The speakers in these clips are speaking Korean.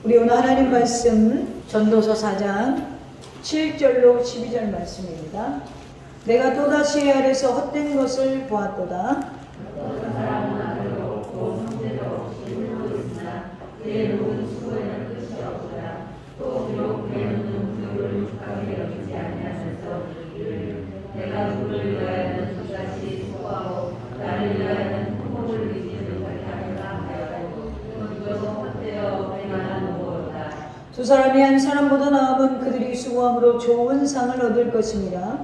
우리 오늘 하나님 말씀 전도서 4장 7절로 12절 말씀입니다. 내가 또다시 해 아래서 헛된 것을 보았도다. 내가 누구를 위하여는 또다시 수고하고 나를 위하여는 풍목을 이기지 못하게 하리라 하여도 그것은 헛되어 행하는 무엇이다. 두 사람이 한 사람보다 나음은 그들이 수고함으로 좋은 상을 얻을 것입니다.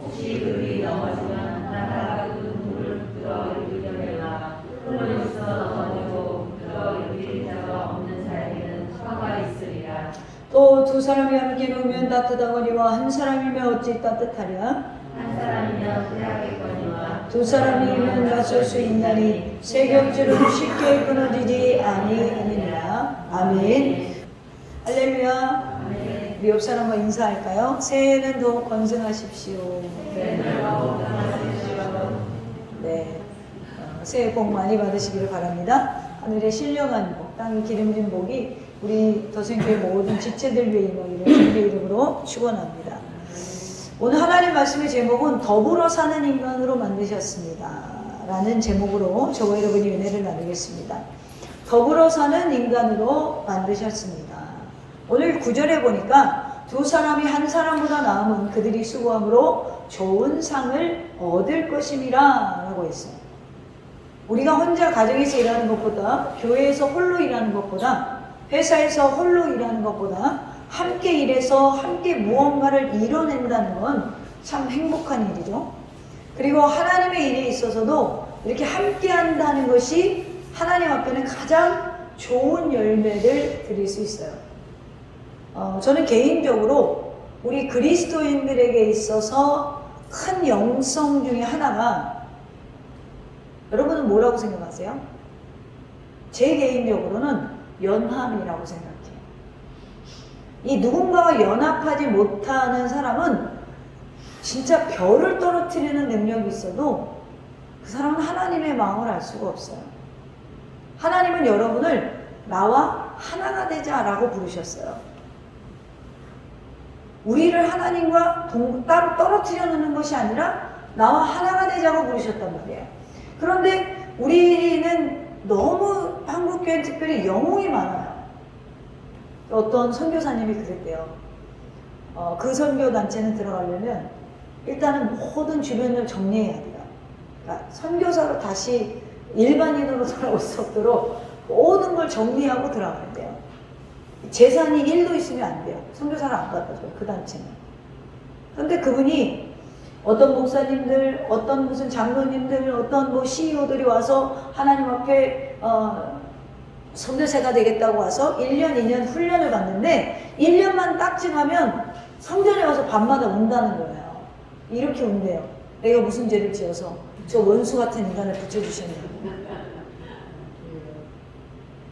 혹시 그들이 넘어지면 나라가 그 물을 들어 일으켜내라. 흘러서 넘어지고 들어 일으킬 자가 없는 자에게는 화가 있으리라. 또 두 사람이 함께 누우면 따뜻하거니와 한 사람이면 어찌 따뜻하랴. 한 사람이면 그래야겠거니와 두 사람이면 맞설 수 있나니 세 겹줄은 쉽게 끊어지지 아니하니라. 아멘. 할렐루야. 우리 옆 사람과 인사할까요? 새해는 더욱 건승하십시오. 네, 새해 복 많이 받으시기를 바랍니다. 하늘에 신령한 복, 땅에 기름진 복이 우리 더생교회 모든 지체들 위해 임하기를 주님의 이름으로 축원합니다. 오늘 하나님 말씀의 제목은 더불어 사는 인간으로 만드셨습니다 라는 제목으로 저와 여러분이 은혜를 나누겠습니다. 더불어 사는 인간으로 만드셨습니다. 오늘 9절에 보니까 두 사람이 한 사람보다 나음은 그들이 수고함으로 좋은 상을 얻을 것임이라 라고 했어요. 우리가 혼자 가정에서 일하는 것보다, 교회에서 홀로 일하는 것보다, 회사에서 홀로 일하는 것보다 함께 일해서 함께 무언가를 이뤄낸다는 건 참 행복한 일이죠. 그리고 하나님의 일에 있어서도 이렇게 함께 한다는 것이 하나님 앞에는 가장 좋은 열매를 드릴 수 있어요. 저는 개인적으로 우리 그리스도인들에게 있어서 큰 영성 중에 하나가, 여러분은 뭐라고 생각하세요? 제 개인적으로는 연합이라고 생각해요. 이 누군가와 연합하지 못하는 사람은 진짜 별을 떨어뜨리는 능력이 있어도 그 사람은 하나님의 마음을 알 수가 없어요. 하나님은 여러분을 나와 하나가 되자라고 부르셨어요. 우리를 하나님과 따로 떨어뜨려 놓는 것이 아니라 나와 하나가 되자고 부르셨단 말이에요. 그런데 우리는 너무 한국교회는 특별히 영웅이 많아요. 어떤 선교사님이 그랬대요. 그 선교단체는 들어가려면 일단은 모든 주변을 정리해야 돼요. 그러니까 선교사로 다시 일반인으로 돌아올 수 없도록 모든 걸 정리하고 들어가야 돼요. 재산이 1도 있으면 안 돼요. 선교사를 안 받아줘요. 그 단체는. 그런데 그분이 어떤 목사님들, 어떤 무슨 장로님들, 어떤 뭐 CEO들이 와서 하나님 앞에 선교사가 되겠다고 와서 1년, 2년 훈련을 받는데 1년만 딱 지나면 성전에 와서 밤마다 운다는 거예요. 이렇게 운대요. 내가 무슨 죄를 지어서 저 원수 같은 인간을 붙여주셨냐고.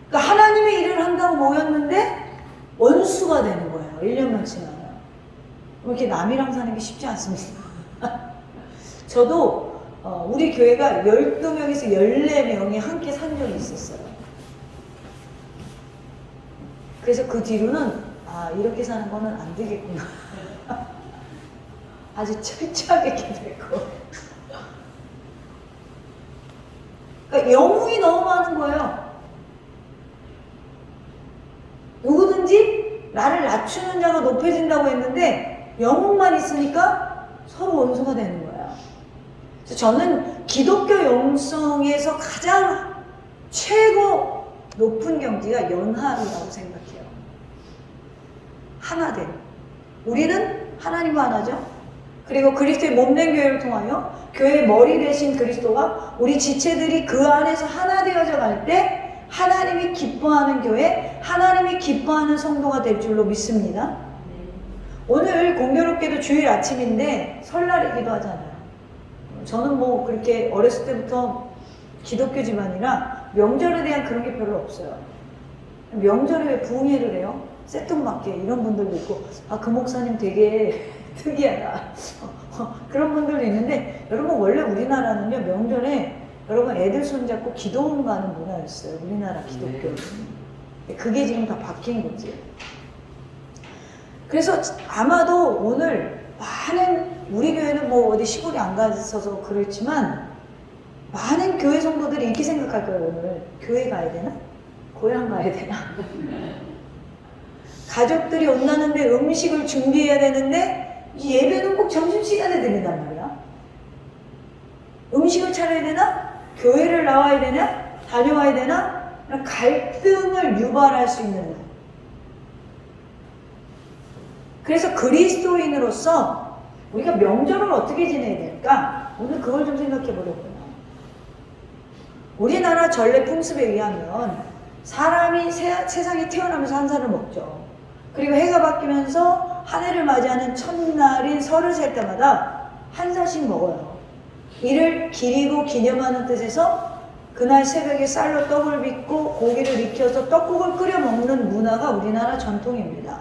그러니까 하나님의 일을 한다고 모였는데 원수가 되는 거예요. 1년만 지나면. 이렇게 남이랑 사는 게 쉽지 않습니다. 저도 우리 교회가 12명에서 14명이 함께 산 적이 있었어요. 그래서 그 뒤로는 이렇게 사는 거는 안 되겠구나. 아주 철저하게 기도했고. 그러니까 영웅이 너무 많은 거예요. 누구든지 나를 낮추는 자가 높여진다고 했는데 영웅만 있으니까 서로 원수가 되는 거예요. 그래서 저는 기독교 영성에서 가장 최고 높은 경지가 연합이라고 생각해요. 하나 됨. 우리는 하나님과 하나죠. 그리고 그리스도의 몸된 교회를 통하여 교회의 머리 되신 그리스도가 우리 지체들이 그 안에서 하나 되어져 갈 때 하나님이 기뻐하는 교회, 하나님이 기뻐하는 성도가 될 줄로 믿습니다. 오늘 공교롭게도 주일 아침인데 설날이기도 하잖아요. 저는 뭐 그렇게 어렸을 때부터 기독교 집안이라 명절에 대한 그런 게 별로 없어요. 명절에 왜 부흥회를 해요? 쇠뚱맞게 이런 분들도 있고, 그 목사님 되게 특이하다. 그런 분들도 있는데, 여러분 원래 우리나라는요, 명절에 여러분 애들 손잡고 기도원 가는 문화였어요. 우리나라 기독교. 그게 지금 다 바뀐 거지. 그래서 아마도 오늘 많은, 우리 교회는 뭐 어디 시골에 안 가서 그렇지만 많은 교회 성도들이 이렇게 생각할 거예요. 오늘 교회 가야 되나? 고향 가야 되나? 가족들이 온다는데 음식을 준비해야 되는데 이 예배는 꼭 점심시간에 드린단 말이야. 음식을 차려야 되나? 교회를 나와야 되나? 다녀와야 되나? 갈등을 유발할 수 있는 날. 그래서 그리스도인으로서 우리가 명절을 어떻게 지내야 될까? 오늘 그걸 좀 생각해 보려고요. 우리나라 전래 풍습에 의하면 사람이 세상에 태어나면서 한 살을 먹죠. 그리고 해가 바뀌면서 한 해를 맞이하는 첫날인 설을 셀 때마다 한 살씩 먹어요. 이를 기리고 기념하는 뜻에서 그날 새벽에 쌀로 떡을 빚고 고기를 익혀서 떡국을 끓여 먹는 문화가 우리나라 전통입니다.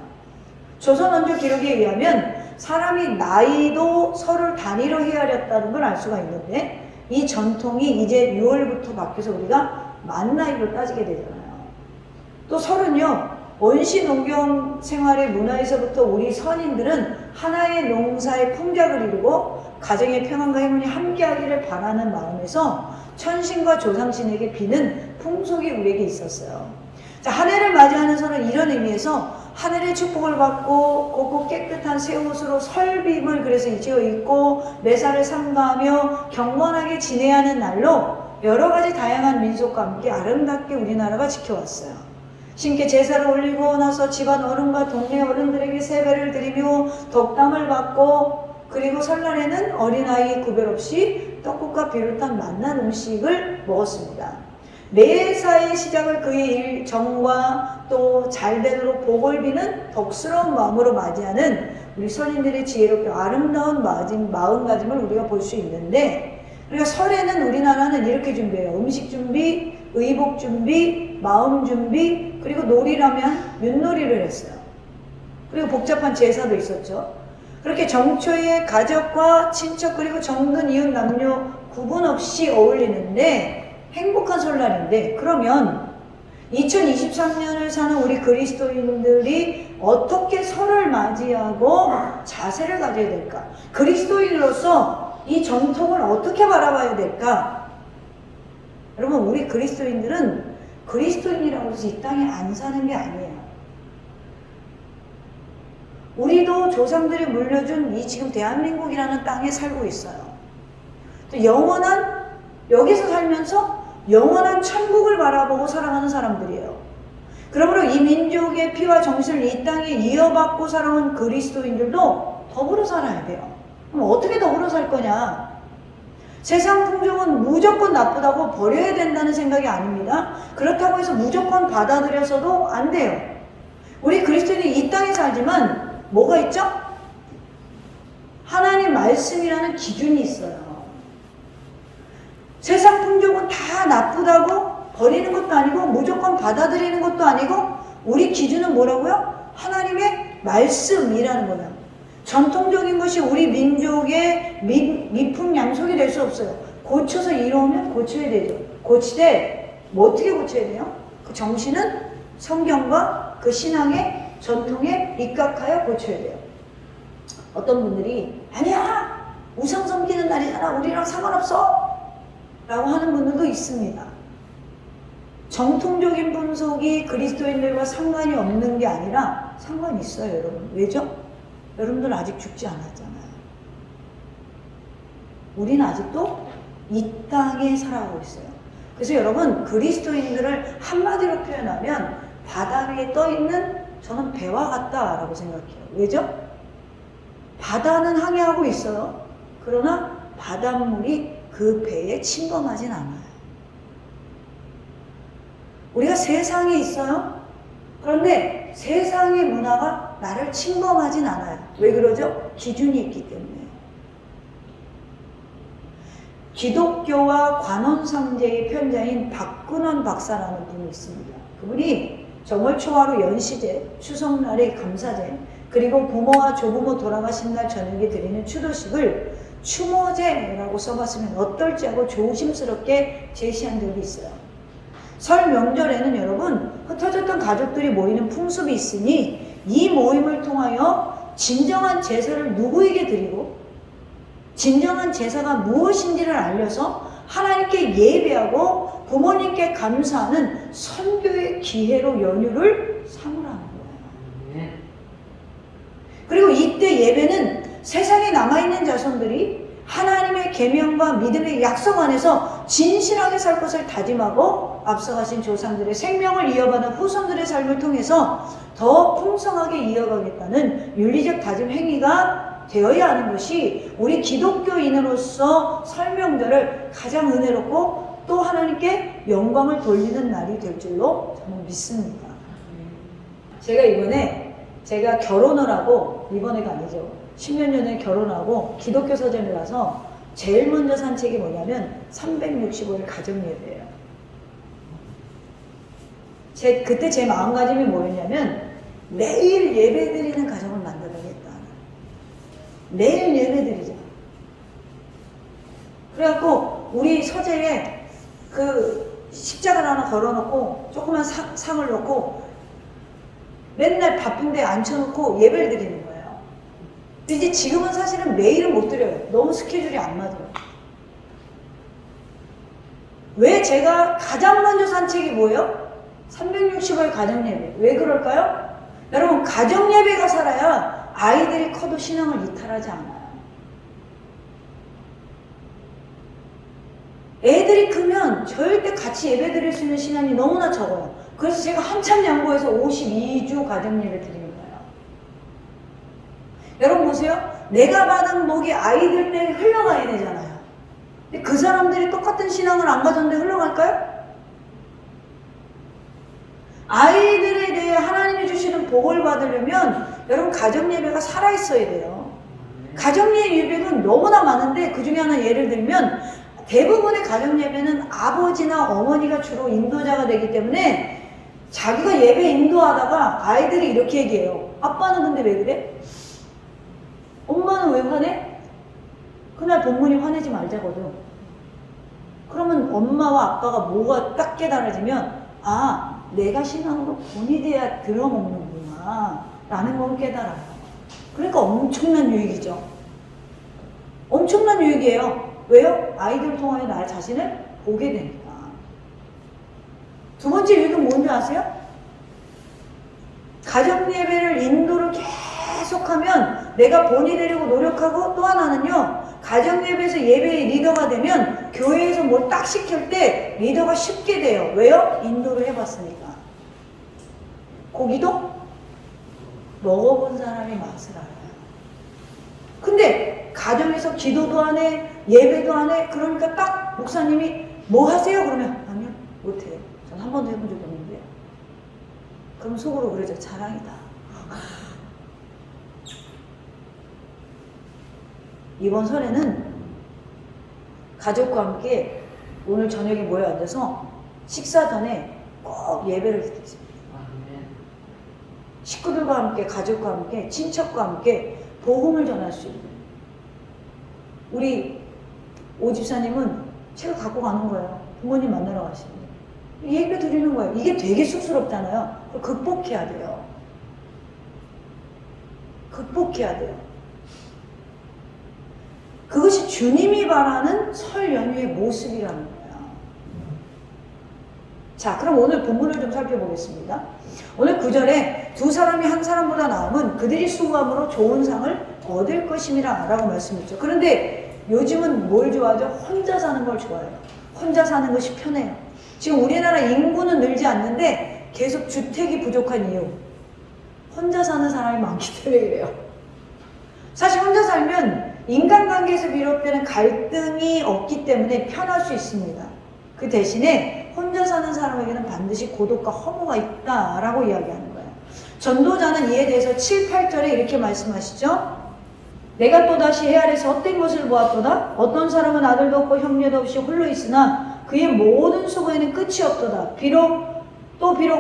조선 원조 기록에 의하면 사람이 나이도 설을 단위로 헤아렸다는 걸 알 수가 있는데 이 전통이 이제 6월부터 바뀌어서 우리가 만 나이로 따지게 되잖아요. 또 설은요, 원시 농경 생활의 문화에서부터 우리 선인들은 하나의 농사의 풍작을 이루고 가정의 평안과 행운이 함께하기를 바라는 마음에서 천신과 조상신에게 비는 풍속이 우리에게 있었어요. 자, 한 해를 맞이하는 설은 이런 의미에서 하늘의 축복을 받고 곱고 깨끗한 새 옷으로 설빔을 그래서 지어 입고 매사를 삼가하며 경건하게 지내야 하는 날로 여러 가지 다양한 민속과 함께 아름답게 우리나라가 지켜왔어요. 신께 제사를 올리고 나서 집안 어른과 동네 어른들에게 세배를 드리며 덕담을 받고 그리고 설날에는 어린아이 구별 없이 떡국과 비롯한 맛난 음식을 먹었습니다. 매사의 시작을 그의 일정과 또 잘되도록 복을 비는 덕스러운 마음으로 맞이하는 우리 선인들의 지혜롭고 아름다운 마음가짐을 우리가 볼 수 있는데, 그러니까 설에는 우리나라는 이렇게 준비해요. 음식 준비, 의복 준비, 마음 준비, 그리고 놀이라면 윷놀이를 했어요. 그리고 복잡한 제사도 있었죠. 그렇게 정초에 가족과 친척 그리고 정든 이웃 남녀 구분 없이 어울리는데 행복한 설날인데, 그러면 2023년을 사는 우리 그리스도인들이 어떻게 설을 맞이하고 자세를 가져야 될까? 그리스도인으로서 이 전통을 어떻게 바라봐야 될까? 여러분, 우리 그리스도인들은 그리스도인이라고 해서 이 땅에 안 사는 게 아니에요. 우리도 조상들이 물려준 이 지금 대한민국이라는 땅에 살고 있어요. 또 영원한, 여기서 살면서 영원한 천국을 바라보고 살아가는 사람들이에요. 그러므로 이 민족의 피와 정신을 이 땅에 이어받고 살아온 그리스도인들도 더불어 살아야 돼요. 그럼 어떻게 더불어 살 거냐? 세상 풍속은 무조건 나쁘다고 버려야 된다는 생각이 아닙니다. 그렇다고 해서 무조건 받아들여서도 안 돼요. 우리 그리스도인이 이 땅에 살지만 뭐가 있죠? 하나님 말씀이라는 기준이 있어요. 세상 풍속은 다 나쁘다고 버리는 것도 아니고 무조건 받아들이는 것도 아니고 우리 기준은 뭐라고요? 하나님의 말씀이라는 거예요. 전통적인 것이 우리 민족의 미풍양속이 될 수 없어요. 고쳐서 이루면 고쳐야 되죠. 고치되 뭐 어떻게 고쳐야 돼요? 그 정신은 성경과 그 신앙의 전통에 입각하여 고쳐야 돼요. 어떤 분들이 아니야! 우상 섬기는 날이잖아. 우리랑 상관없어! 라고 하는 분들도 있습니다. 정통적인 분석이 그리스도인들과 상관이 없는 게 아니라 상관이 있어요, 여러분. 왜죠? 여러분들 아직 죽지 않았잖아요. 우리는 아직도 이 땅에 살아가고 있어요. 그래서 여러분, 그리스도인들을 한마디로 표현하면 바다 위에 떠있는 저는 배와 같다라고 생각해요. 왜죠? 바다는 항해하고 있어요. 그러나 바닷물이 그 배에 침범하진 않아요. 우리가 세상에 있어요. 그런데 세상의 문화가 나를 침범하진 않아요. 왜 그러죠? 기준이 있기 때문에. 기독교와 관원상제의 편자인 박근원 박사라는 분이 있습니다. 그분이 정월초하루 연시제, 추석날의 감사제, 그리고 부모와 조부모 돌아가신 날 저녁에 드리는 추도식을 추모제라고 써봤으면 어떨지 하고 조심스럽게 제시한 적이 있어요. 설 명절에는 여러분 흩어졌던 가족들이 모이는 풍습이 있으니 이 모임을 통하여 진정한 제사를 누구에게 드리고 진정한 제사가 무엇인지를 알려서 하나님께 예배하고 부모님께 감사하는 선교의 기회로 연휴를 삼으라는 거예요. 그리고 이때 예배는 세상에 남아있는 자손들이 하나님의 계명과 믿음의 약속 안에서 진실하게 살 것을 다짐하고 앞서가신 조상들의 생명을 이어받은 후손들의 삶을 통해서 더 풍성하게 이어가겠다는 윤리적 다짐 행위가 되어야 하는 것이 우리 기독교인으로서 설 명절을 가장 은혜롭고 또 하나님께 영광을 돌리는 날이 될 줄로 저는 믿습니다. 제가 이번에 제가 결혼을 하고 이번에가 아니죠. 10년 전에 결혼하고 기독교 서점에 가서 제일 먼저 산 책이 뭐냐면 365일 가정예배예요. 그때 제 마음가짐이 뭐였냐면 매일 예배드리는 가정을 만들어야겠다. 매일 예배드리자. 그래갖고 우리 서재에 그 십자가를 하나 걸어놓고 조그만 상을 놓고 맨날 바쁜데 앉혀놓고 예배를 드리는 거예요. 근데 이제 지금은 사실은 매일은 못 드려요. 너무 스케줄이 안 맞아요. 왜 제가 가장 먼저 산 책이 뭐예요? 365일 가정예배. 왜 그럴까요? 여러분, 가정예배가 살아야 아이들이 커도 신앙을 이탈하지 않아요. 애들이 크면 절대 같이 예배 드릴 수 있는 시간이 너무나 적어요. 그래서 제가 한참 양보해서 52주 가정예배 드리는 거예요. 여러분 보세요. 내가 받은 복이 아이들 때문에 흘러가야 되잖아요. 근데 그 사람들이 똑같은 신앙을 안 가졌는데 흘러갈까요? 아이들에 대해 하나님이 주시는 복을 받으려면 여러분 가정예배가 살아있어야 돼요. 가정예배는 너무나 많은데 그 중에 하나 예를 들면 대부분의 가정예배는 아버지나 어머니가 주로 인도자가 되기 때문에 자기가 예배 인도하다가 아이들이 이렇게 얘기해요. 아빠는 근데 왜 그래? 엄마는 왜 화내? 그날 본문이 화내지 말자거든. 그러면 엄마와 아빠가 뭐가 딱 깨달아지면 아, 내가 신앙으로 본이 돼야 들어먹는구나 라는 걸 깨달아요. 그러니까 엄청난 유익이죠. 엄청난 유익이에요. 왜요? 아이들을 통하여 나 자신을 보게 되니까. 두 번째 유익은 뭔지 아세요? 가정예배를 인도를 계속하면 내가 본이 되려고 노력하고 또 하나는요. 가정예배에서 예배의 리더가 되면 교회에서 뭘 딱 시킬 때 리더가 쉽게 돼요. 왜요? 인도를 해봤으니까. 고기도 먹어본 사람이 맛을 알아요. 근데 가정에서 기도도 안 해, 예배도 안 해. 그러니까 딱 목사님이 뭐 하세요? 그러면 아니요, 못해요. 전 한 번도 해본 적이 없는데. 그럼 속으로 그러죠. 자랑이다. 이번 설에는 가족과 함께 오늘 저녁에 모여 앉아서 식사 전에 꼭 예배를 드리세요. 식구들과 함께, 가족과 함께, 친척과 함께 복음을 전할 수 있는. 우리 오 집사님은 책을 갖고 가는 거예요. 부모님 만나러 가시는데. 예배 드리는 거예요. 이게 되게 쑥스럽잖아요. 그걸 극복해야 돼요. 극복해야 돼요. 그것이 주님이 바라는 설 연휴의 모습이라는 거예요. 자, 그럼 오늘 본문을 좀 살펴보겠습니다. 오늘 9절에 두 사람이 한 사람보다 나으면 그들이 수고함으로 좋은 상을 얻을 것임이라 라고 말씀했죠. 그런데 요즘은 뭘 좋아하죠? 혼자 사는 걸 좋아해요. 혼자 사는 것이 편해요. 지금 우리나라 인구는 늘지 않는데 계속 주택이 부족한 이유. 혼자 사는 사람이 많기 때문에 그래요. 사실 혼자 살면 인간관계에서 비롯되는 갈등이 없기 때문에 편할 수 있습니다. 그 대신에 혼자 사는 사람에게는 반드시 고독과 허무가 있다라고 이야기하는 거예요. 전도자는 이에 대해서 7, 8절에 이렇게 말씀하시죠. 내가 또다시 해 아래서 헛된 것을 보았도다. 어떤 사람은 아들도 없고 형제도 없이 홀로 있으나 그의 모든 수고에는 끝이 없도다. 비록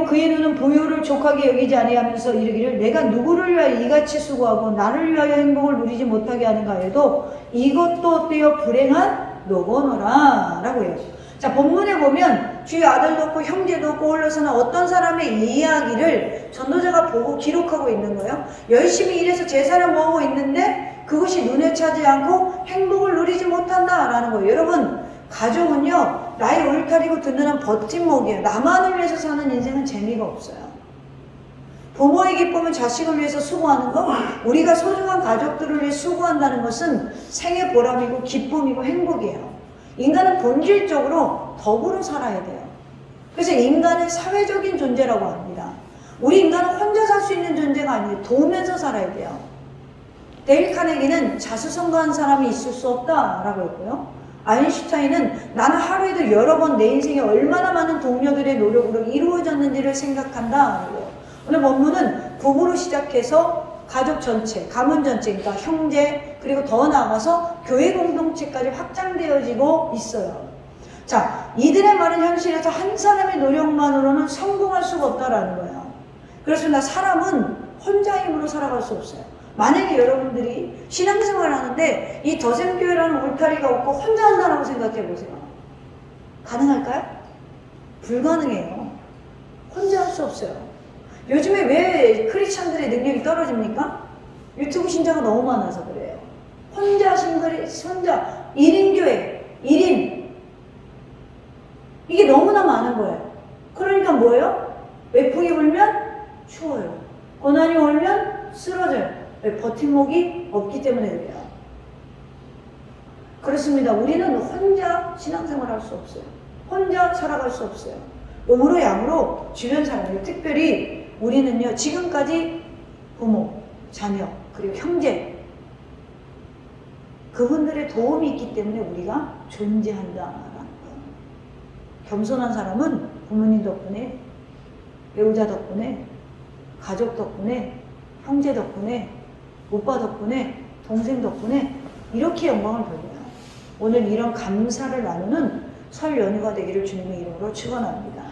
그의 눈은 부유를 족하게 여기지 아니하면서 이르기를 내가 누구를 위하여 이같이 수고하고 나를 위하여 행복을 누리지 못하게 하는가 해도 이것도 어때요? 불행한 노고노라 라고 해요. 자, 본문에 보면 주위 아들도 없고 형제도 없고 홀로서는 어떤 사람의 이야기를 전도자가 보고 기록하고 있는 거예요. 열심히 일해서 재산을 모으고 있는데 그것이 눈에 차지 않고 행복을 누리지 못한다라는 거예요. 여러분, 가족은요, 나의 울타리고 든든한 버팀목이에요. 나만을 위해서 사는 인생은 재미가 없어요. 부모의 기쁨은 자식을 위해서 수고하는 것, 우리가 소중한 가족들을 위해 수고한다는 것은 생의 보람이고 기쁨이고 행복이에요. 인간은 본질적으로 더불어 살아야 돼요. 그래서 인간은 사회적인 존재라고 합니다. 우리 인간은 혼자 살 수 있는 존재가 아니에요. 도우면서 살아야 돼요. 데일 카네기는 자수성가한 사람이 있을 수 없다라고 했고요. 아인슈타인은 나는 하루에도 여러 번 내 인생에 얼마나 많은 동료들의 노력으로 이루어졌는지를 생각한다. 오늘 본문은 부부로 시작해서 가족 전체, 가문 전체, 그러니까 형제, 그리고 더 나아가서 교회 공동체까지 확장되어지고 있어요. 자, 이들의 말은 현실에서 한 사람의 노력만으로는 성공할 수가 없다라는 거예요. 그렇습니다. 사람은 혼자 힘으로 살아갈 수 없어요. 만약에 여러분들이 신앙생활을 하는데 이 더샘교회라는 울타리가 없고 혼자 한다라고 생각해 보세요. 가능할까요? 불가능해요. 혼자 할 수 없어요. 요즘에 왜 크리스찬들의 능력이 떨어집니까? 유튜브 신자가 너무 많아서 그래요. 혼자 1인 교회, 1인. 이게 너무나 많은 거예요. 그러니까 뭐예요? 외풍이 불면 추워요. 고난이 오면 쓰러져요. 왜? 버팀목이 없기 때문에 그래요. 그렇습니다. 우리는 혼자 신앙생활 할 수 없어요. 혼자 살아갈 수 없어요. 음으로 양으로 주변 사람들, 특별히 우리는요, 지금까지 부모, 자녀, 그리고 형제, 그분들의 도움이 있기 때문에 우리가 존재한다라는 거예요. 겸손한 사람은 부모님 덕분에, 배우자 덕분에, 가족 덕분에, 형제 덕분에, 오빠 덕분에, 동생 덕분에 이렇게 영광을 돌려요. 오늘 이런 감사를 나누는 설 연휴가 되기를 주님의 이름으로 축원합니다.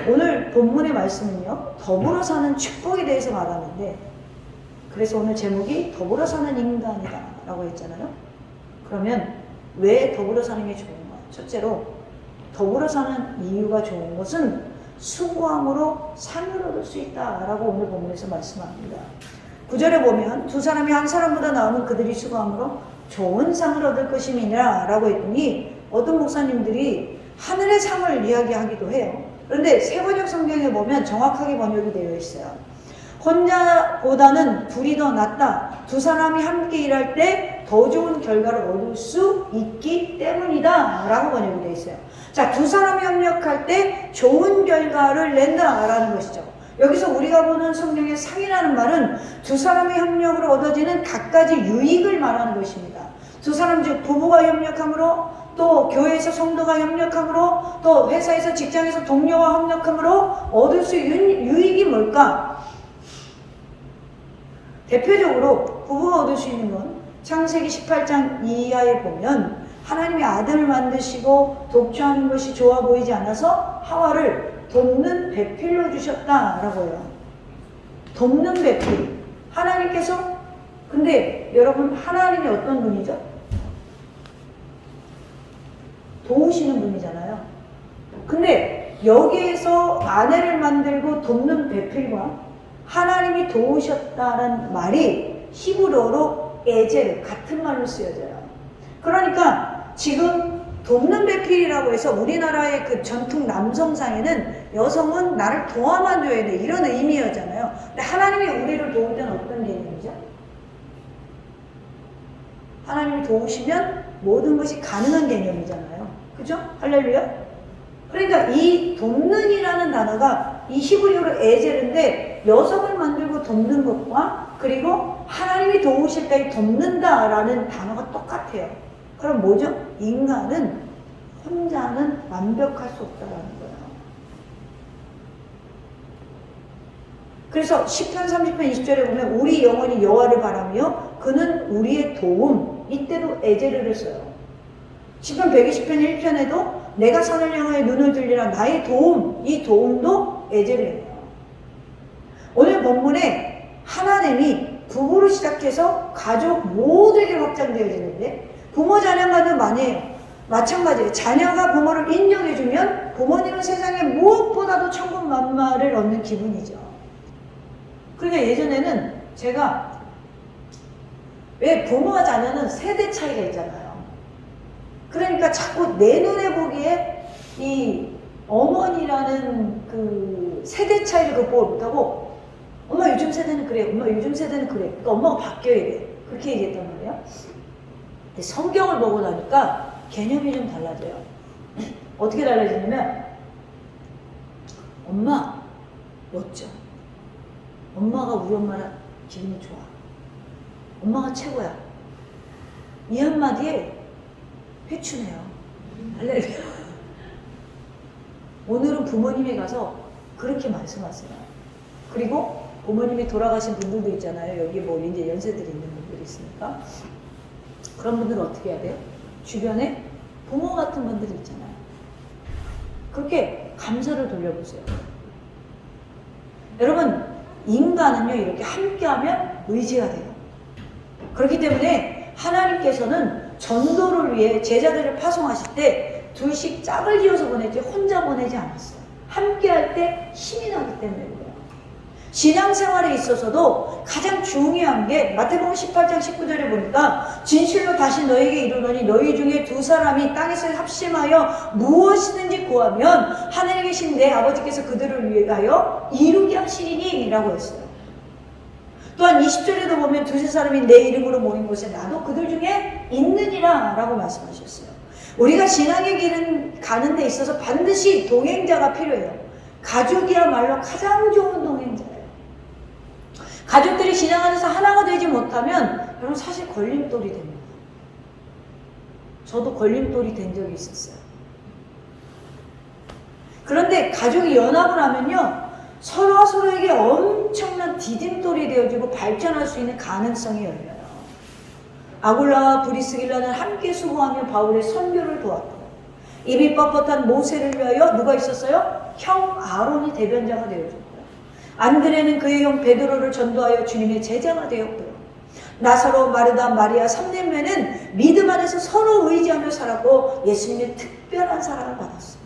오늘 본문의 말씀은요, 더불어 사는 축복에 대해서 말하는데, 그래서 오늘 제목이 더불어 사는 인간이다 라고 했잖아요. 그러면 왜 더불어 사는 게 좋은가? 첫째로, 더불어 사는 이유가 좋은 것은 수고함으로 상을 얻을 수 있다라고 오늘 본문에서 말씀합니다. 9절에 보면 두 사람이 한 사람보다 나오면 그들이 수고함으로 좋은 상을 얻을 것임이니라 라고 했더니 어떤 목사님들이 하늘의 상을 이야기하기도 해요. 그런데 세번역 성경에 보면 정확하게 번역이 되어 있어요. 혼자보다는 둘이 더 낫다. 두 사람이 함께 일할 때 더 좋은 결과를 얻을 수 있기 때문이다 라고 번역이 되어 있어요. 자, 두 사람이 협력할 때 좋은 결과를 낸다 라는 것이죠. 여기서 우리가 보는 성경의 상이라는 말은 두 사람의 협력으로 얻어지는 갖가지 유익을 말하는 것입니다. 두 사람 즉 부부가 협력함으로, 또 교회에서 성도가 협력함으로, 또 회사에서 직장에서 동료와 협력함으로 얻을 수 있는 유익이 뭘까? 대표적으로 부부가 얻을 수 있는 건 창세기 18장 이하에 보면 하나님이 아들을 만드시고 독초하는 것이 좋아 보이지 않아서 하와를 돕는 배필로 주셨다라고 해요. 돕는 배필. 하나님께서, 근데 여러분, 하나님이 어떤 분이죠? 도우시는 분이잖아요. 근데 여기에서 아내를 만들고 돕는 배필과 하나님이 도우셨다는 말이 히브리어로 에제르, 같은 말로 쓰여져요. 그러니까 지금 돕는 배필이라고 해서 우리나라의 그 전통 남성상에는 여성은 나를 도와만 줘야 돼, 이런 의미였잖아요. 근데 하나님이 우리를 도울 때는 어떤 개념이죠? 하나님이 도우시면 모든 것이 가능한 개념이잖아요. 그죠? 할렐루야? 그러니까 이 돕는이라는 단어가 이 히브리어로 에젤인데 여성을 만들고 돕는 것과 그리고 하나님이 도우실 때 돕는다라는 단어가 똑같아요. 그럼 뭐죠? 인간은 혼자는 완벽할 수 없다라는 거예요. 그래서 시편 30편 20절에 보면 우리 영혼이 여호와를 바라며 그는 우리의 도움, 이때도 에제르를 써요. 시편 120편 1편에도 내가 산을 향하여 눈을 들리라 나의 도움, 이 도움도 에제르예요. 오늘 본문에 하나님이 부부로 시작해서 가족 모두에게 확장되어지는데 부모 자녀만은 많이 해요. 마찬가지예요. 자녀가 부모를 인정해주면 부모님은 세상에 무엇보다도 천군만마를 얻는 기분이죠. 그러니까 예전에는 제가 왜 부모와 자녀는 세대 차이가 있잖아요. 그러니까 자꾸 내 눈에 보기에 이 어머니라는 그 세대 차이를 극복을 못하고 엄마 요즘 세대는 그래, 엄마 요즘 세대는 그래. 그러니까 엄마가 바뀌어야 돼. 그렇게 얘기했단 말이에요. 근데 성경을 보고 나니까 개념이 좀 달라져요. 어떻게 달라지냐면 엄마 멋져. 엄마가 우리 엄마랑 기분이 좋아. 엄마가 최고야. 이 한마디에 회춘해요. 할렐루야. 오늘은 부모님이 가서 그렇게 말씀하세요. 그리고 부모님이 돌아가신 분들도 있잖아요. 여기 뭐 이제 연세들이 있는 분들이 있으니까. 그런 분들은 어떻게 해야 돼요? 주변에 부모 같은 분들이 있잖아요. 그렇게 감사를 돌려보세요. 여러분, 인간은요, 이렇게 함께하면 의지가 돼요. 그렇기 때문에 하나님께서는 전도를 위해 제자들을 파송하실 때 둘씩 짝을 지어서 보내지 혼자 보내지 않았어요. 함께할 때 힘이 나기 때문에 그래요. 신앙생활에 있어서도 가장 중요한 게 마태복음 18장 19절에 보니까 진실로 다시 너에게 이르노니 너희 중에 두 사람이 땅에서 합심하여 무엇이든지 구하면 하늘에 계신 내 아버지께서 그들을 위하여 이루게 하시리니 라고 했어요. 또한 20절에도 보면 두세 사람이 내 이름으로 모인 곳에 나도 그들 중에 있느니라 라고 말씀하셨어요. 우리가 신앙의 길은 가는 데 있어서 반드시 동행자가 필요해요. 가족이야말로 가장 좋은 동행자예요. 가족들이 신앙 안에서 하나가 되지 못하면 여러분 사실 걸림돌이 됩니다. 저도 걸림돌이 된 적이 있었어요. 그런데 가족이 연합을 하면요, 서로가 서로에게 엄청난 디딤돌이 되어지고 발전할 수 있는 가능성이 열려요. 아굴라와 브리스길라는 함께 수고하며 바울의 선교를 도왔고, 입이 뻣뻣한 모세를 위하여 누가 있었어요? 형 아론이 대변자가 되어줬고요. 안드레는 그의 형 베드로를 전도하여 주님의 제자가 되었고요. 나사로, 마르다, 마리아 3남매는 믿음 안에서 서로 의지하며 살았고 예수님의 특별한 사랑을 받았어요.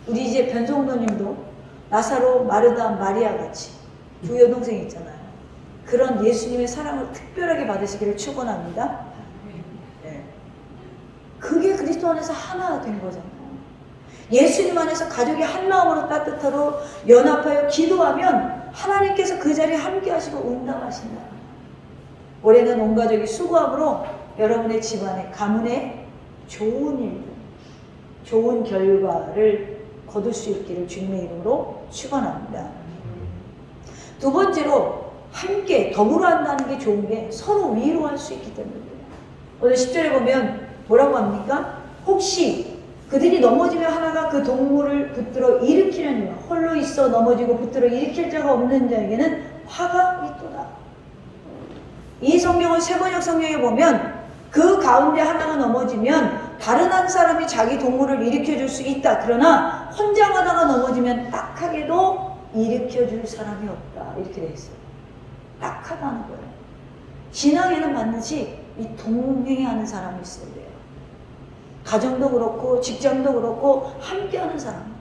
우리 이제 변성도님도 나사로, 마르다, 마리아 같이 두 여동생이 있잖아요. 그런 예수님의 사랑을 특별하게 받으시기를 축원합니다. 네. 그게 그리스도 안에서 하나가 된 거잖아요. 예수님 안에서 가족이 한 마음으로 따뜻하고 연합하여 기도하면 하나님께서 그 자리에 함께 하시고 응답하신다. 올해는 온 가족이 수고함으로 여러분의 집안에 가문에 좋은 일들, 좋은 결과를 거둘 수 있기를 주님의 이름으로 축원합니다. 두 번째로 함께 더불어 한다는 게 좋은 게 서로 위로할 수 있기 때문입니다. 오늘 10절에 보면 뭐라고 합니까? 혹시 그들이 넘어지면 하나가 그 동물을 붙들어 일으키려니와 홀로 있어 넘어지고 붙들어 일으킬 자가 없는 자에게는 화가 있도다. 이 성경을 세번역 성경에 보면 그 가운데 하나가 넘어지면 다른 한 사람이 자기 동물을 일으켜줄 수 있다. 그러나 혼자 가다가 넘어지면 딱하게도 일으켜줄 사람이 없다. 이렇게 되어 있어요. 딱하다는 거예요. 신앙에는 반드시 이 동행하는 사람이 있어야 돼요. 가정도 그렇고 직장도 그렇고 함께하는 사람.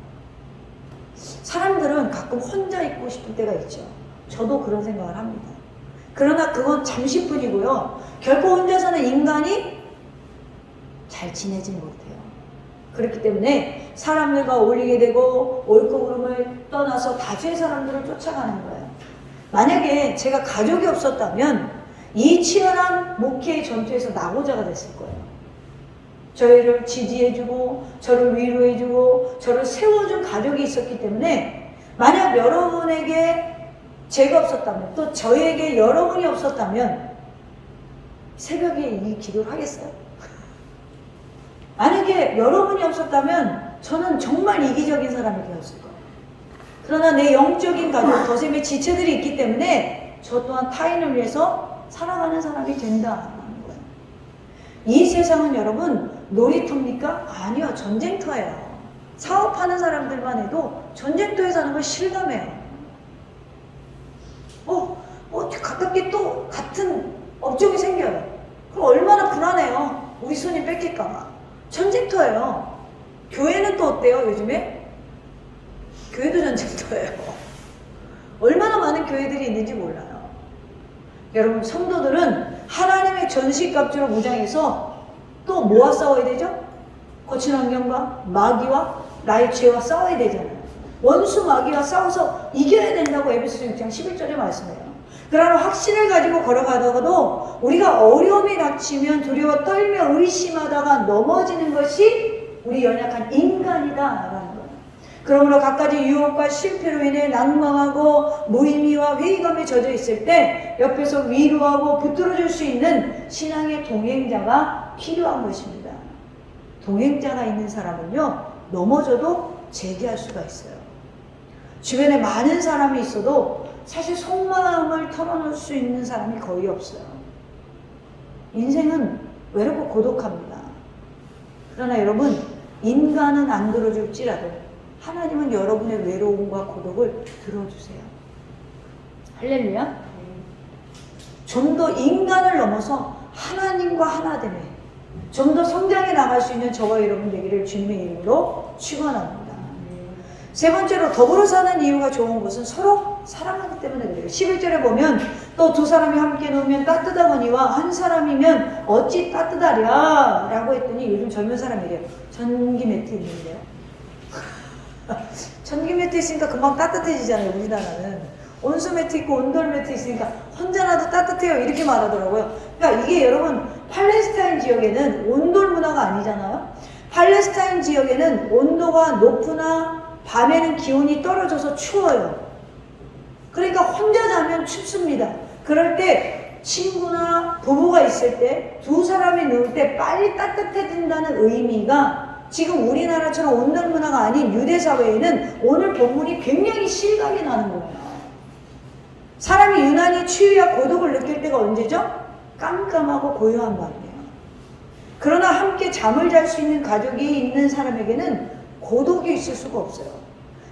사람들은 가끔 혼자 있고 싶을 때가 있죠. 저도 그런 생각을 합니다. 그러나 그건 잠시뿐이고요. 결코 혼자 사는 인간이 잘 지내지 못해요. 그렇기 때문에 사람들과 어울리게 되고 옳고 그름을 떠나서 다수의 사람들을 쫓아가는 거예요. 만약에 제가 가족이 없었다면 이 치열한 목회의 전투에서 낙오자가 됐을 거예요. 저희를 지지해주고 저를 위로해주고 저를 세워준 가족이 있었기 때문에 만약 여러분에게 제가 없었다면 또 저에게 여러분이 없었다면 새벽에 이 기도를 하겠어요? 만약에 여러분이 없었다면 저는 정말 이기적인 사람이 되었을 거예요. 그러나 내 영적인 가족, 더셈의 지체들이 있기 때문에 저 또한 타인을 위해서 살아가는 사람이 된다는 거예요. 이 세상은 여러분 놀이터입니까? 아니요, 전쟁터예요. 사업하는 사람들만 해도 전쟁터에 사는 걸 실감해요. 가깝게 또 같은 업종이 생겨요. 그럼 얼마나 불안해요. 우리 손님 뺏길까봐. 전쟁터예요. 교회는 또 어때요, 요즘에? 교회도 전쟁터예요. 얼마나 많은 교회들이 있는지 몰라요. 여러분, 성도들은 하나님의 전시갑주로 무장해서 또 뭐와 싸워야 되죠? 거친 환경과 마귀와 나의 죄와 싸워야 되잖아요. 원수 마귀와 싸워서 이겨야 된다고 에베소서 6장 11절에 말씀해요. 그러나 확신을 가지고 걸어가다가도 우리가 어려움이 닥치면 두려워 떨며 의심하다가 넘어지는 것이 우리 연약한 인간이다라는 거예요. 그러므로 갖가지 유혹과 실패로 인해 낭망하고 무의미와 회의감에 젖어 있을 때 옆에서 위로하고 붙들어줄 수 있는 신앙의 동행자가 필요한 것입니다. 동행자가 있는 사람은요, 넘어져도 재기할 수가 있어요. 주변에 많은 사람이 있어도 사실 속마음을 털어놓을 수 있는 사람이 거의 없어요. 인생은 외롭고 고독합니다. 그러나 여러분, 인간은 안 들어줄지라도 하나님은 여러분의 외로움과 고독을 들어주세요. 할렐루야. 좀 더 인간을 넘어서 하나님과 하나됨에 좀 더 성장해 나갈 수 있는 저와 여러분 되기를 주님의 이름으로 축원합니다. 세 번째로 더불어 사는 이유가 좋은 것은 서로 사랑하기 때문에 그래요. 11절에 보면 또 두 사람이 함께 누우면 따뜻하거니와 한 사람이면 어찌 따뜻하랴 라고 했더니 요즘 젊은 사람이래요. 전기 매트 있는데요. 전기 매트 있으니까 금방 따뜻해지잖아요. 우리나라는 온수 매트 있고 온돌 매트 있으니까 혼자라도 따뜻해요 이렇게 말하더라고요. 그러니까 이게 여러분 팔레스타인 지역에는 온돌 문화가 아니잖아요. 팔레스타인 지역에는 온도가 높으나 밤에는 기온이 떨어져서 추워요. 그러니까 혼자 자면 춥습니다. 그럴 때 친구나 부부가 있을 때 두 사람이 누울 때 빨리 따뜻해진다는 의미가 지금 우리나라처럼 온돌 문화가 아닌 유대 사회에는 오늘 본문이 굉장히 실감이 나는 거예요. 사람이 유난히 추위와 고독을 느낄 때가 언제죠? 깜깜하고 고요한 밤이에요. 그러나 함께 잠을 잘 수 있는 가족이 있는 사람에게는 고독이 있을 수가 없어요.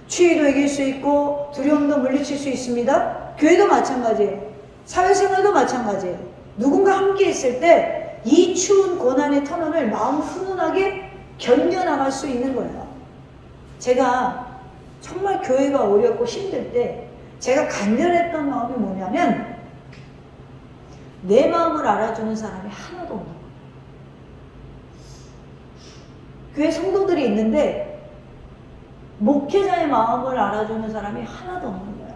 추위도 이길 수 있고 두려움도 물리칠 수 있습니다. 교회도 마찬가지예요. 사회생활도 마찬가지예요. 누군가 함께 있을 때 이 추운 고난의 터널을 마음 훈훈하게 견뎌나갈 수 있는 거예요. 제가 정말 교회가 어렵고 힘들 때 제가 간절했던 마음이 뭐냐면 내 마음을 알아주는 사람이 하나도 없는 거예요. 교회 성도들이 있는데 목회자의 마음을 알아주는 사람이 하나도 없는 거예요.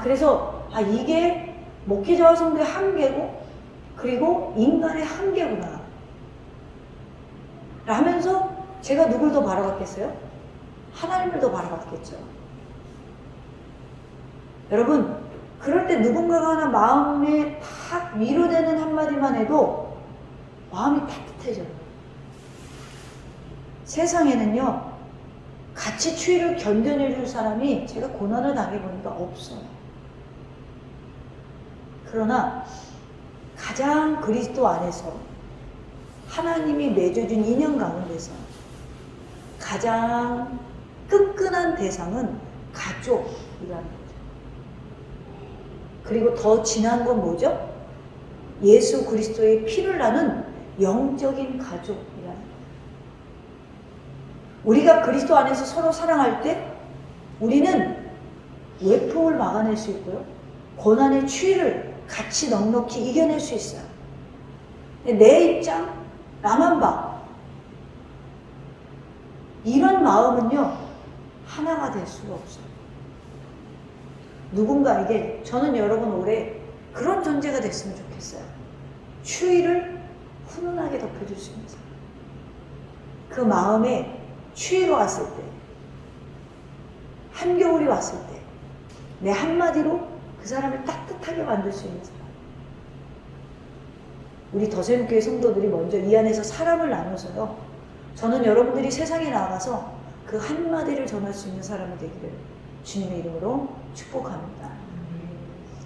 그래서 이게 목회자와 성도의 한계고 그리고 인간의 한계구나 라면서 제가 누굴 더 바라봤겠어요? 하나님을 더 바라봤겠죠. 여러분, 그럴 때 누군가가 하나 마음에 탁 위로되는 한마디만 해도 마음이 따뜻해져요. 세상에는요, 같이 추위를 견뎌내줄 사람이 제가 고난을 당해보니까 없어요. 그러나 가장 그리스도 안에서 하나님이 맺어준 인연 가운데서 가장 끈끈한 대상은 가족이라는 거죠. 그리고 더 진한 건 뭐죠? 예수 그리스도의 피를 나눈 영적인 가족이라는 거예요. 우리가 그리스도 안에서 서로 사랑할 때 우리는 외풍을 막아낼 수 있고요. 고난의 추위를 같이 넉넉히 이겨낼 수 있어요. 내 입장, 나만 봐. 이런 마음은요, 하나가 될 수가 없어요. 누군가에게 저는 여러분 올해 그런 존재가 됐으면 좋겠어요. 추위를 훈훈하게 덮여줄 수 있는 사람. 그 마음에 추위가 왔을 때, 한겨울이 왔을 때, 내 한마디로 그 사람을 따뜻하게 만들 수 있는 사람. 우리 더샘교회 성도들이 먼저 이 안에서 사랑을 나눠서요. 저는 여러분들이 세상에 나가서 그 한마디를 전할 수 있는 사람이 되기를 주님의 이름으로 축복합니다.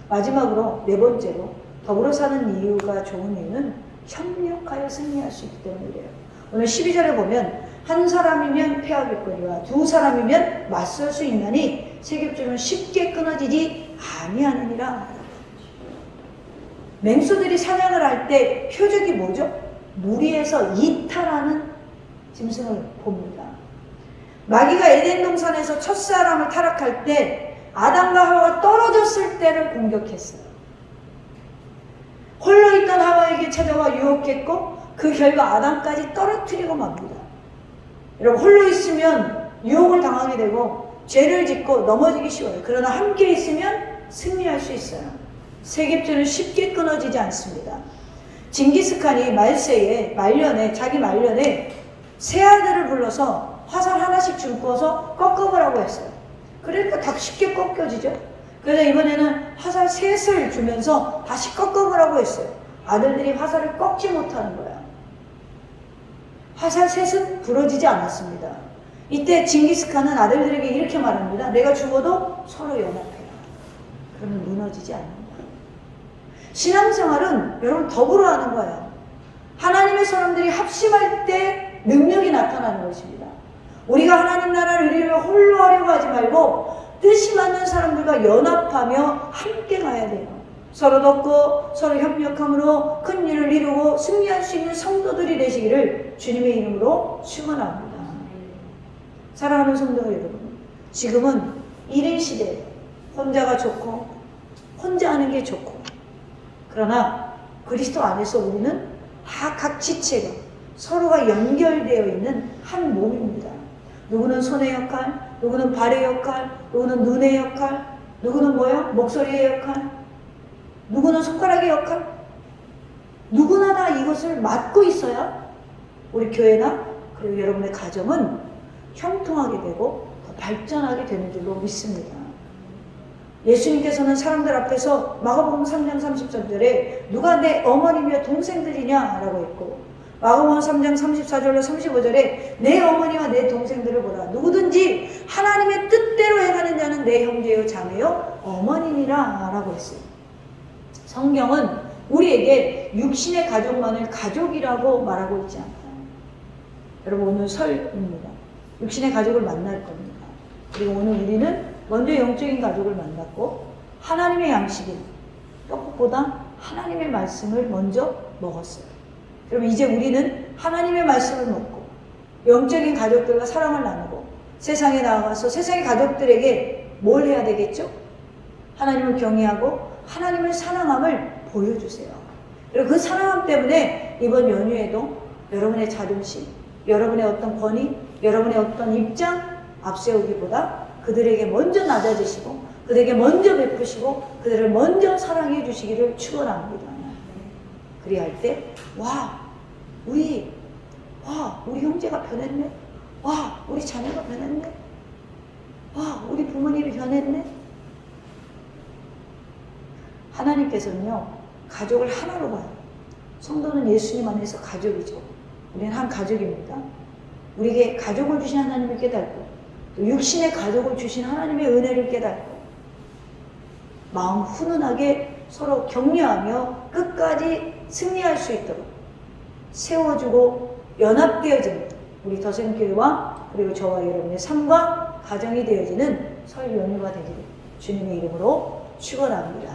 마지막으로 네 번째로 더불어 사는 이유가 좋은 이유는 협력하여 승리할 수 있기 때문이래요. 오늘 12절에 보면 한 사람이면 패하겠거니와 두 사람이면 맞설 수 있나니 세 겹줄은 쉽게 끊어지지 아니하느니라. 맹수들이 사냥을 할 때 표적이 뭐죠? 무리해서 이탈하는 짐승을 봅니다. 마귀가 에덴 동산에서 첫사람을 타락할 때 아담과 하와가 떨어졌을 때를 공격했어요. 홀로 있던 하와에게 찾아와 유혹했고 그 결과 아담까지 떨어뜨리고 맙니다. 여러분, 홀로 있으면 유혹을 당하게 되고 죄를 짓고 넘어지기 쉬워요. 그러나 함께 있으면 승리할 수 있어요. 세겜죄는 쉽게 끊어지지 않습니다. 징기스칸이 자기 말년에 세 아들을 불러서 화살 하나씩 줍어서 꺾어보라고 했어요. 그러니까 다 쉽게 꺾여지죠. 그래서 이번에는 화살 셋을 주면서 다시 꺾어보라고 했어요. 아들들이 화살을 꺾지 못하는 거야. 화살 셋은 부러지지 않았습니다. 이때 징기스칸은 아들들에게 이렇게 말합니다. 내가 죽어도 서로 연합해라. 그러면 무너지지 않는다. 신앙생활은 여러분 더불어 하는 거예요. 하나님의 사람들이 합심할 때 능력이 나타나는 것입니다. 우리가 하나님 나라를 이루려 홀로 하려고 하지 말고 뜻이 맞는 사람들과 연합하며 함께 가야 돼요. 서로 돕고 서로 협력함으로 큰 일을 이루고 승리할 수 있는 성도들이 되시기를 주님의 이름으로 축원합니다. 사랑하는 성도 여러분, 지금은 1인 시대, 혼자가 좋고 혼자 하는 게 좋고, 그러나 그리스도 안에서 우리는 다 각 지체가 서로가 연결되어 있는 한 몸입니다. 누구는 손의 역할, 누구는 발의 역할, 누구는 눈의 역할, 누구는 목소리의 역할, 누구는 손가락의 역할. 누구나 다 이것을 맡고 있어야 우리 교회나 그리고 여러분의 가정은 형통하게 되고 더 발전하게 되는 줄로 믿습니다. 예수님께서는 사람들 앞에서 마가복음 3장 33절에 누가 내 어머니며 동생들이냐 라고 했고, 마가복음 3장 34절로 35절에 내 어머니와 내 동생들을 보라. 누구든지 하나님의 뜻대로 행하는 자는 내 형제요 자매요 어머니니라 라고 했어요. 성경은 우리에게 육신의 가족만을 가족이라고 말하고 있지 않아요. 여러분, 오늘 설입니다. 육신의 가족을 만날 겁니다. 그리고 오늘 우리는 먼저 영적인 가족을 만났고 하나님의 양식인 떡국보다 하나님의 말씀을 먼저 먹었어요. 여러분, 이제 우리는 하나님의 말씀을 먹고 영적인 가족들과 사랑을 나누고 세상에 나가서 세상의 가족들에게 뭘 해야 되겠죠? 하나님을 경외하고 하나님을 사랑함을 보여주세요. 그리고 그 사랑함 때문에 이번 연휴에도 여러분의 자존심, 여러분의 어떤 권위, 여러분의 어떤 입장 앞세우기보다 그들에게 먼저 낮아지시고 그들에게 먼저 베푸시고 그들을 먼저 사랑해 주시기를 축원합니다. 그리할 때 우리 형제가 변했네. 우리 자녀가 변했네. 우리 부모님이 변했네. 하나님께서는요, 가족을 하나로 봐요. 성도는 예수님 안에서 가족이죠. 우리는 한 가족입니다. 우리에게 가족을 주신 하나님을 깨닫고 또 육신의 가족을 주신 하나님의 은혜를 깨닫고 마음 훈훈하게 서로 격려하며 끝까지 승리할 수 있도록 세워주고 연합되어지는 우리 더생교회와 그리고 저와 여러분의 삶과 가정이 되어지는 설 연휴가 되기를 주님의 이름으로 축원합니다.